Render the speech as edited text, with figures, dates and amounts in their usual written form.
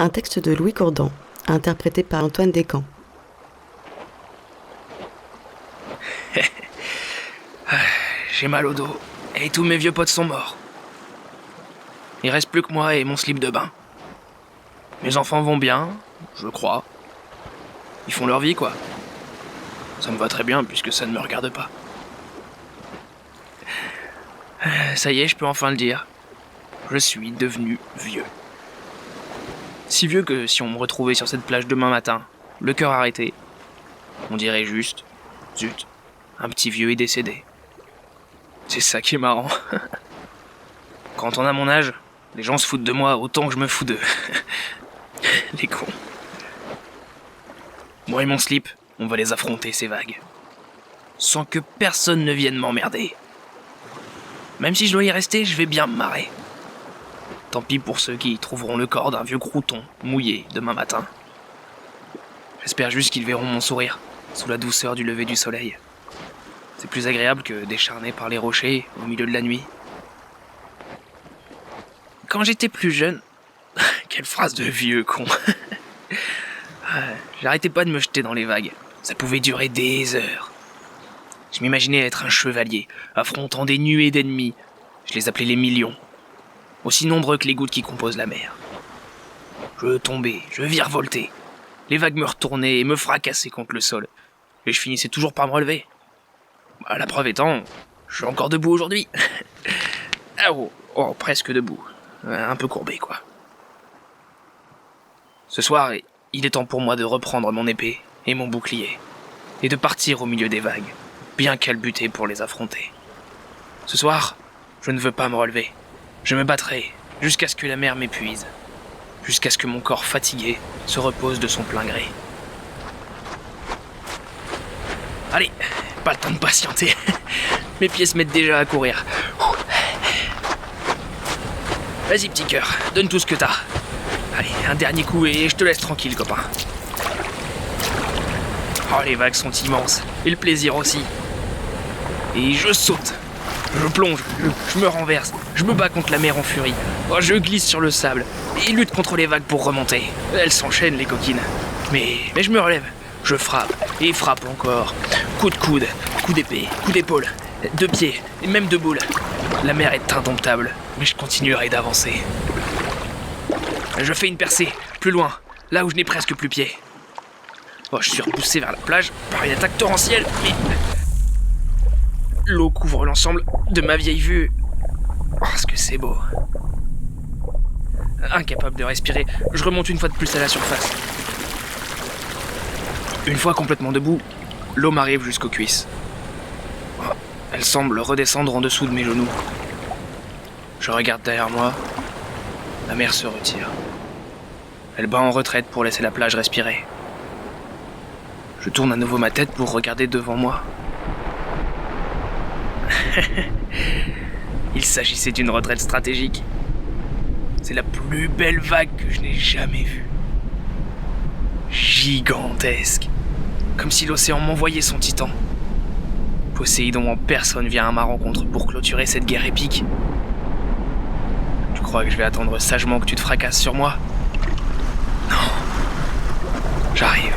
Un texte de Louis Courdan, interprété par Antoine Descamps. J'ai mal au dos, et tous mes vieux potes sont morts. Il reste plus que moi et mon slip de bain. Mes enfants vont bien, je crois. Ils font leur vie, quoi. Ça me va très bien, puisque ça ne me regarde pas. Ça y est, je peux enfin le dire. Je suis devenu vieux. Si vieux que si on me retrouvait sur cette plage demain matin, le cœur arrêté, on dirait juste, zut, un petit vieux est décédé. C'est ça qui est marrant. Quand on a mon âge, les gens se foutent de moi autant que je me fous d'eux. Les cons. Moi et mon slip, on va les affronter, ces vagues. Sans que personne ne vienne m'emmerder. Même si je dois y rester, je vais bien me marrer. Tant pis pour ceux qui trouveront le corps d'un vieux crouton mouillé demain matin. J'espère juste qu'ils verront mon sourire sous la douceur du lever du soleil. C'est plus agréable que décharné par les rochers au milieu de la nuit. Quand j'étais plus jeune... Quelle phrase de vieux con. J'arrêtais pas de me jeter dans les vagues. Ça pouvait durer des heures. Je m'imaginais être un chevalier, affrontant des nuées d'ennemis. Je les appelais les millions. Aussi nombreux que les gouttes qui composent la mer. Je tombais, je virevoltais. Les vagues me retournaient et me fracassaient contre le sol. Et je finissais toujours par me relever. La preuve étant, je suis encore debout aujourd'hui. Presque debout. Un peu courbé, quoi. Ce soir, il est temps pour moi de reprendre mon épée et mon bouclier, et de partir au milieu des vagues, bien calbuté pour les affronter. Ce soir, je ne veux pas me relever. Je me battrai jusqu'à ce que la mer m'épuise, jusqu'à ce que mon corps fatigué se repose de son plein gré. Allez, pas le temps de patienter. Mes pieds se mettent déjà à courir. Vas-y, petit cœur, donne tout ce que t'as. Allez, un dernier coup et je te laisse tranquille, copain. Oh, les vagues sont immenses, et le plaisir aussi. Et je saute, je plonge, je me renverse, je me bats contre la mer en furie. Oh, je glisse sur le sable, et lutte contre les vagues pour remonter. Elles s'enchaînent, les coquines. Mais je me relève, je frappe, et frappe encore. Coup de coude, coup d'épée, coup d'épaule, de pied, et même de boule. La mer est indomptable, mais je continuerai d'avancer. Je fais une percée, plus loin, là où je n'ai presque plus pied. Je suis repoussé vers la plage par une attaque torrentielle, mais... L'eau couvre l'ensemble de ma vieille vue. Oh, ce que c'est beau. Incapable de respirer, je remonte une fois de plus à la surface. Une fois complètement debout, l'eau m'arrive jusqu'aux cuisses. Elle semble redescendre en dessous de mes genoux. Je regarde derrière moi. La mer se retire. Elle bat en retraite pour laisser la plage respirer. Je tourne à nouveau ma tête pour regarder devant moi. Il s'agissait d'une retraite stratégique. C'est la plus belle vague que je n'ai jamais vue. Gigantesque. Comme si l'océan m'envoyait son titan. Poséidon en personne vient à ma rencontre pour clôturer cette guerre épique. Tu crois que je vais attendre sagement que tu te fracasses sur moi ? Non. J'arrive.